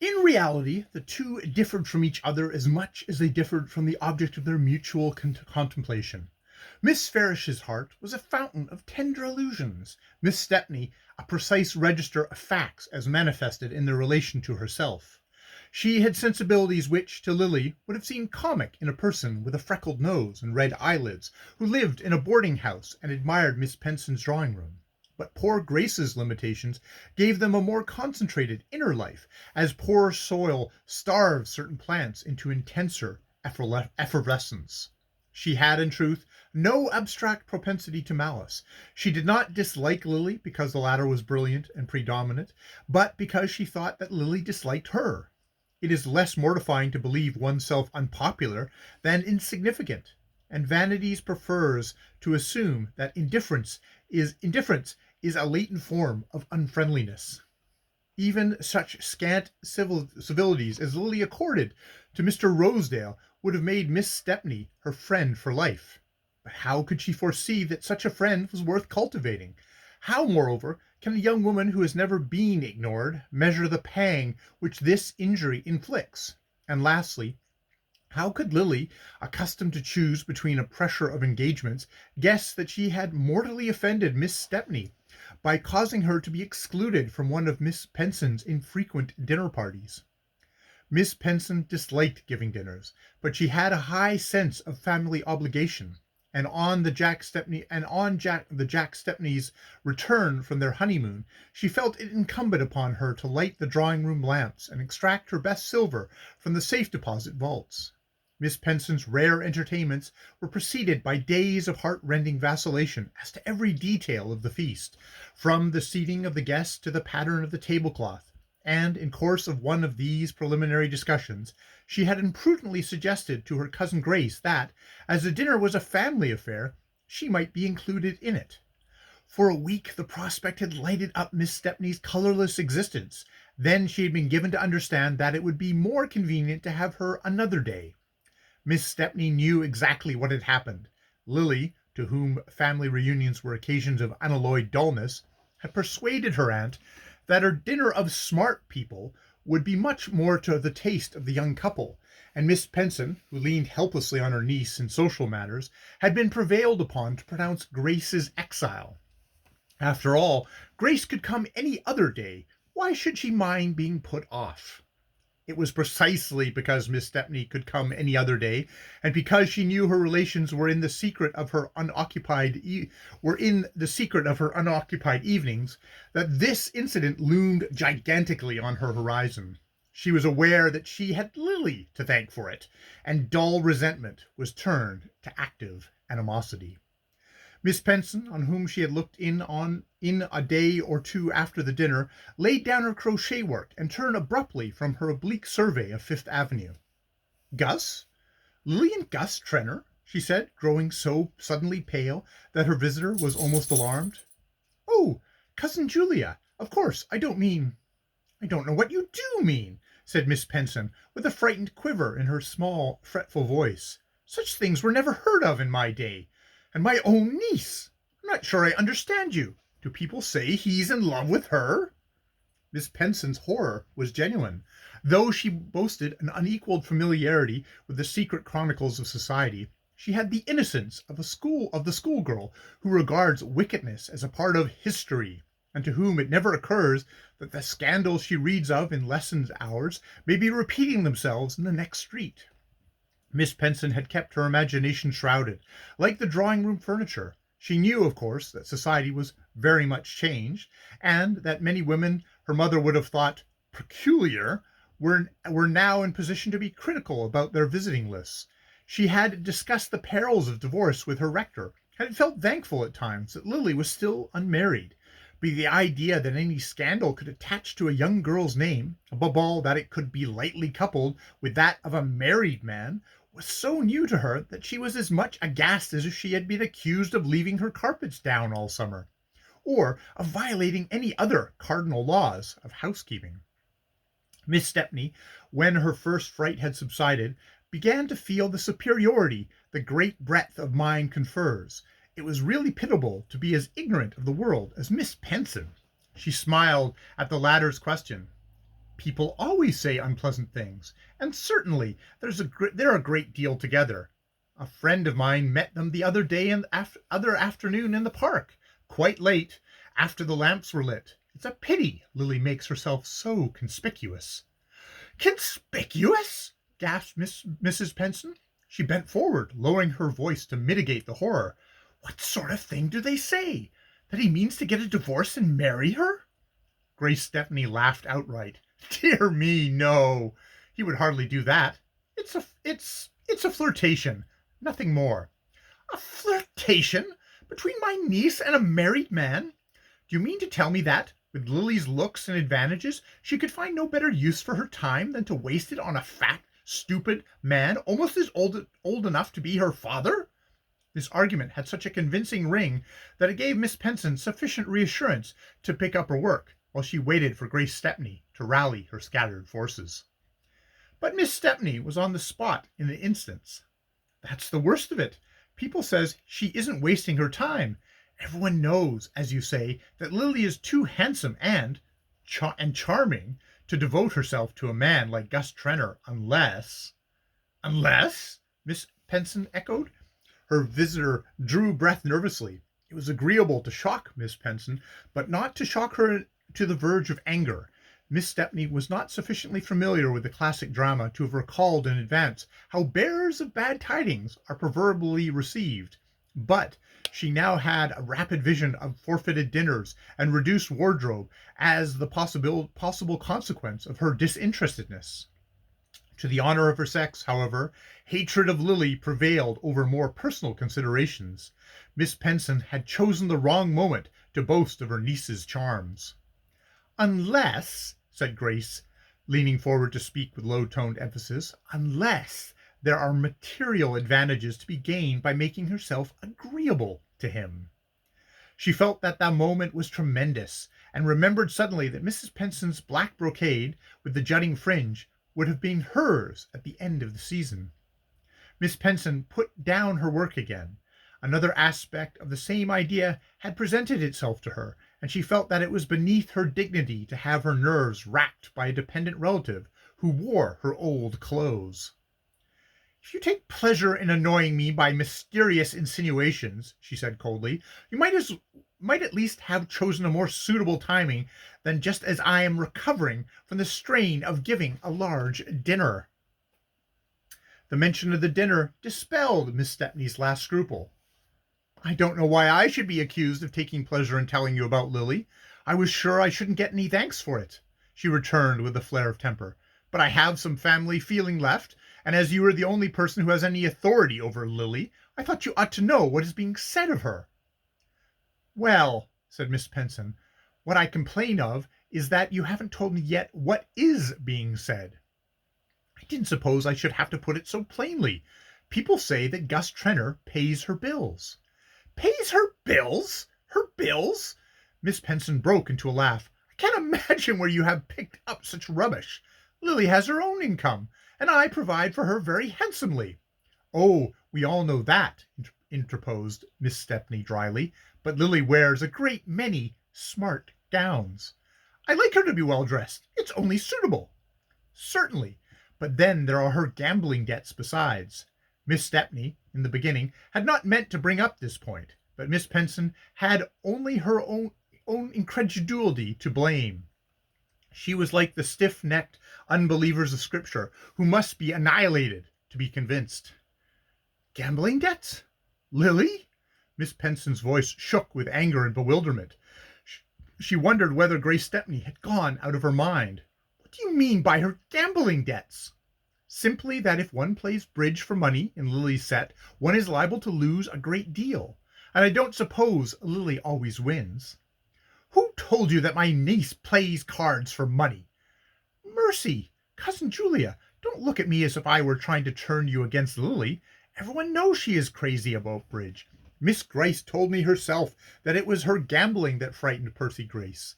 In reality, the two differed from each other as much as they differed from the object of their mutual contemplation. Miss Farish's heart was a fountain of tender illusions, Miss Stepney a precise register of facts as manifested in their relation to herself. She had sensibilities which, to Lily, would have seemed comic in a person with a freckled nose and red eyelids, who lived in a boarding house and admired Miss Penson's drawing room. But poor Grace's limitations gave them a more concentrated inner life, as poor soil starves certain plants into intenser effervescence. She had, in truth, no abstract propensity to malice. She did not dislike Lily because the latter was brilliant and predominant, but because she thought that Lily disliked her. It is less mortifying to believe oneself unpopular than insignificant, and vanity prefers to assume that indifference is a latent form of unfriendliness. Even such scant civilities as Lily accorded to Mr. Rosedale would have made Miss Stepney her friend for life. But how could she foresee that such a friend was worth cultivating? How, moreover, can a young woman who has never been ignored measure the pang which this injury inflicts? And lastly, how could Lily, accustomed to choose between a pressure of engagements, guess that she had mortally offended Miss Stepney by causing her to be excluded from one of Miss Penson's infrequent dinner parties? Miss Penson disliked giving dinners, but she had a high sense of family obligation, and on the Jack Stepneys' return from their honeymoon, she felt it incumbent upon her to light the drawing-room lamps and extract her best silver from the safe-deposit vaults. Miss Penson's rare entertainments were preceded by days of heart-rending vacillation as to every detail of the feast, from the seating of the guests to the pattern of the tablecloth, and in course of one of these preliminary discussions, she had imprudently suggested to her cousin Grace that, as the dinner was a family affair, she might be included in it. For a week the prospect had lighted up Miss Stepney's colourless existence. Then she had been given to understand that it would be more convenient to have her another day. Miss Stepney knew exactly what had happened. Lily, to whom family reunions were occasions of unalloyed dullness, had persuaded her aunt that her dinner of smart people would be much more to the taste of the young couple, and Miss Penson, who leaned helplessly on her niece in social matters, had been prevailed upon to pronounce Grace's exile. After all, Grace could come any other day. Why should she mind being put off? It was precisely because Miss Stepney could come any other day, and because she knew her relations were in the secret of her unoccupied evenings, that this incident loomed gigantically on her horizon. She was aware that she had Lily to thank for it, and dull resentment was turned to active animosity. Miss Penson, on whom she had looked in a day or two after the dinner, laid down her crochet work and turned abruptly from her oblique survey of Fifth Avenue. "Gus? Lily and Gus Trenor?" she said, growing so suddenly pale that her visitor was almost alarmed. "Oh, Cousin Julia, of course, I don't know what you do mean," said Miss Penson, with a frightened quiver in her small, fretful voice. "Such things were never heard of in my day. And my own niece! I'm not sure I understand you. Do people say he's in love with her?" Miss Penson's horror was genuine. Though she boasted an unequaled familiarity with the secret chronicles of society, she had the innocence of the schoolgirl who regards wickedness as a part of history, and to whom it never occurs that the scandals she reads of in lesson hours may be repeating themselves in the next street. Miss Penson had kept her imagination shrouded, like the drawing-room furniture. She knew, of course, that society was very much changed, and that many women her mother would have thought peculiar were now in position to be critical about their visiting lists. She had discussed the perils of divorce with her rector, and had felt thankful at times that Lily was still unmarried. But the idea that any scandal could attach to a young girl's name, above all that it could be lightly coupled with that of a married man, was so new to her that she was as much aghast as if she had been accused of leaving her carpets down all summer, or of violating any other cardinal laws of housekeeping. Miss Stepney, when her first fright had subsided, began to feel the superiority the great breadth of mind confers. It was really pitiable to be as ignorant of the world as Miss Penson. She smiled at the latter's question. People always say unpleasant things, and certainly they're a great deal together. A friend of mine met them the other day and other afternoon in the park, quite late, after the lamps were lit. It's a pity Lily makes herself so conspicuous." "Conspicuous?" gasped Mrs. Penson. She bent forward, lowering her voice to mitigate the horror. "What sort of thing do they say? That he means to get a divorce and marry her?" Grace Stepney laughed outright. "Dear me, no. He would hardly do that. It's a flirtation, nothing more." "A flirtation? Between my niece and a married man? Do you mean to tell me that, with Lily's looks and advantages, she could find no better use for her time than to waste it on a fat, stupid man almost as old enough to be her father?" This argument had such a convincing ring that it gave Miss Penson sufficient reassurance to pick up her work, while she waited for Grace Stepney to rally her scattered forces. But Miss Stepney was on the spot in an instant. "That's the worst of it. People says she isn't wasting her time. Everyone knows, as you say, that Lily is too handsome and charming to devote herself to a man like Gus Trenor, unless—" "Unless?" Miss Penson echoed. Her visitor drew breath nervously. It was agreeable to shock Miss Penson, but not to shock her to the verge of anger. Miss Stepney was not sufficiently familiar with the classic drama to have recalled in advance how bearers of bad tidings are proverbially received, but she now had a rapid vision of forfeited dinners and reduced wardrobe as the possible consequence of her disinterestedness. To the honor of her sex, however, hatred of Lily prevailed over more personal considerations. Miss Penson had chosen the wrong moment to boast of her niece's charms. "Unless," said Grace, leaning forward to speak with low-toned emphasis, "unless there are material advantages to be gained by making herself agreeable to him." She felt that the moment was tremendous, and remembered suddenly that Mrs. Penson's black brocade with the jutting fringe would have been hers at the end of the season. Miss Penson put down her work again. Another aspect of the same idea had presented itself to her, and she felt that it was beneath her dignity to have her nerves racked by a dependent relative who wore her old clothes. "If you take pleasure in annoying me by mysterious insinuations," she said coldly, "you might at least have chosen a more suitable timing than just as I am recovering from the strain of giving a large dinner." The mention of the dinner dispelled Miss Stepney's last scruple. "I don't know why I should be accused of taking pleasure in telling you about Lily. I was sure I shouldn't get any thanks for it," she returned with a flare of temper. "But I have some family feeling left, and as you are the only person who has any authority over Lily, I thought you ought to know what is being said of her." "Well," said Miss Penson, "what I complain of is that you haven't told me yet what is being said." "I didn't suppose I should have to put it so plainly. People say that Gus Trenor pays her bills." "Pays her bills? Her bills?" Miss Penson broke into a laugh. "I can't imagine where you have picked up such rubbish. Lily has her own income, and I provide for her very handsomely." "Oh, we all know that," interposed Miss Stepney dryly, "but Lily wears a great many smart gowns." "I like her to be well dressed. It's only suitable." "Certainly, but then there are her gambling debts besides." Miss Stepney, in the beginning, had not meant to bring up this point, but Miss Penson had only her own incredulity to blame. She was like the stiff-necked unbelievers of Scripture, who must be annihilated to be convinced. "Gambling debts? Lily?" Miss Penson's voice shook with anger and bewilderment. She wondered whether Grace Stepney had gone out of her mind. "What do you mean by her gambling debts?" "Simply that if one plays bridge for money in Lily's set, one is liable to lose a great deal. And I don't suppose Lily always wins." "Who told you that my niece plays cards for money?" "Mercy, Cousin Julia, don't look at me as if I were trying to turn you against Lily. Everyone knows she is crazy about bridge. Miss Grace told me herself that it was her gambling that frightened Percy Grace.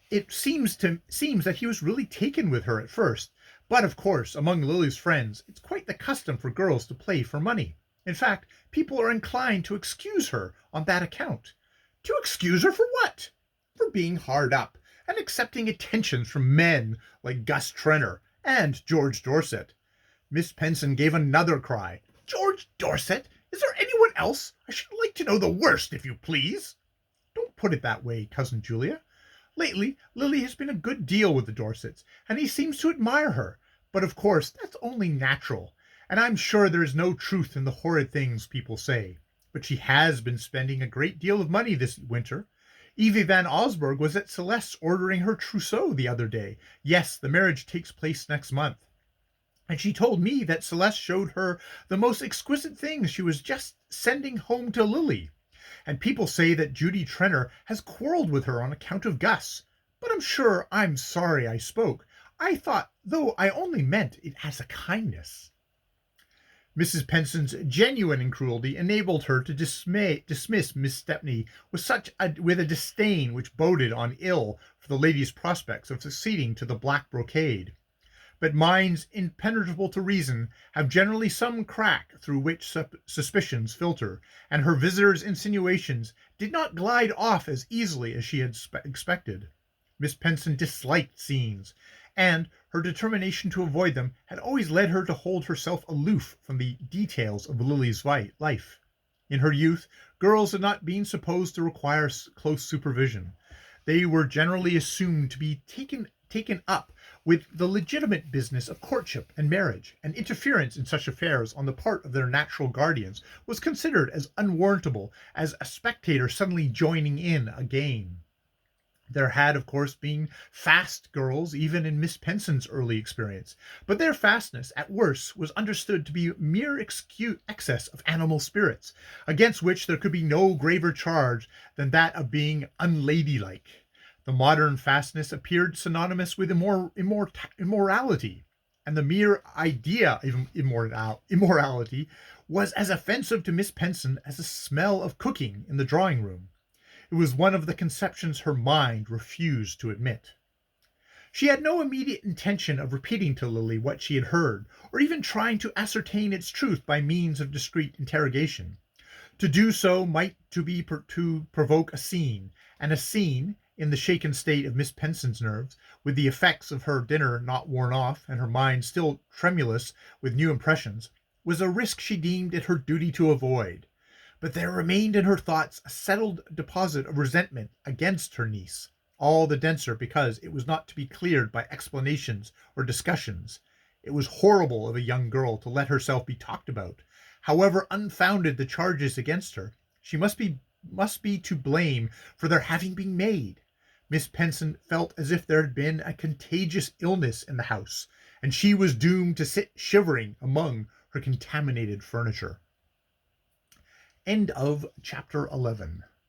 It seems that he was really taken with her at first, but of course, among Lily's friends, it's quite the custom for girls to play for money. In fact, people are inclined to excuse her on that account." "To excuse her for what?" "For being hard up, and accepting attentions from men like Gus Trenor and George Dorset. Miss Penson gave another cry. George Dorset? Is there anyone else? I should like to know the worst, if you please. Don't put it that way, Cousin Julia. Lately, Lily has been a good deal with the Dorsets, and he seems to admire her. But of course, that's only natural, and I'm sure there is no truth in the horrid things people say. But she has been spending a great deal of money this winter. Evie Van Osburgh was at Celeste's ordering her trousseau the other day. Yes, the marriage takes place next month. And she told me that Celeste showed her the most exquisite things she was just sending home to Lily. And people say that Judy Trenor has quarreled with her on account of Gus. But I'm sorry I spoke. I thought, though I only meant it as a kindness. Mrs. Penson's genuine cruelty enabled her to dismiss Miss Stepney with a disdain which boded on ill for the lady's prospects of succeeding to the black brocade. But minds impenetrable to reason have generally some crack through which suspicions filter, and her visitor's insinuations did not glide off as easily as she had expected. Miss Penson disliked scenes, and her determination to avoid them had always led her to hold herself aloof from the details of Lily's life. In her youth, girls had not been supposed to require close supervision. They were generally assumed to be taken up with the legitimate business of courtship and marriage, and interference in such affairs on the part of their natural guardians was considered as unwarrantable as a spectator suddenly joining in a game. There had, of course, been fast girls even in Miss Penson's early experience, but their fastness, at worst, was understood to be mere excess of animal spirits, against which there could be no graver charge than that of being unladylike. The modern fastness appeared synonymous with immorality, and the mere idea of immorality was as offensive to Miss Penson as the smell of cooking in the drawing-room. It was one of the conceptions her mind refused to admit. She had no immediate intention of repeating to Lily what she had heard, or even trying to ascertain its truth by means of discreet interrogation. To do so might to provoke a scene, and a scene, in the shaken state of Miss Penson's nerves, with the effects of her dinner not worn off, and her mind still tremulous with new impressions, was a risk she deemed it her duty to avoid. But there remained in her thoughts a settled deposit of resentment against her niece, all the denser because it was not to be cleared by explanations or discussions. It was horrible of a young girl to let herself be talked about. However unfounded the charges against her, she must be to blame for their having been made. Miss Penson felt as if there had been a contagious illness in the house, and she was doomed to sit shivering among her contaminated furniture. End of chapter 11.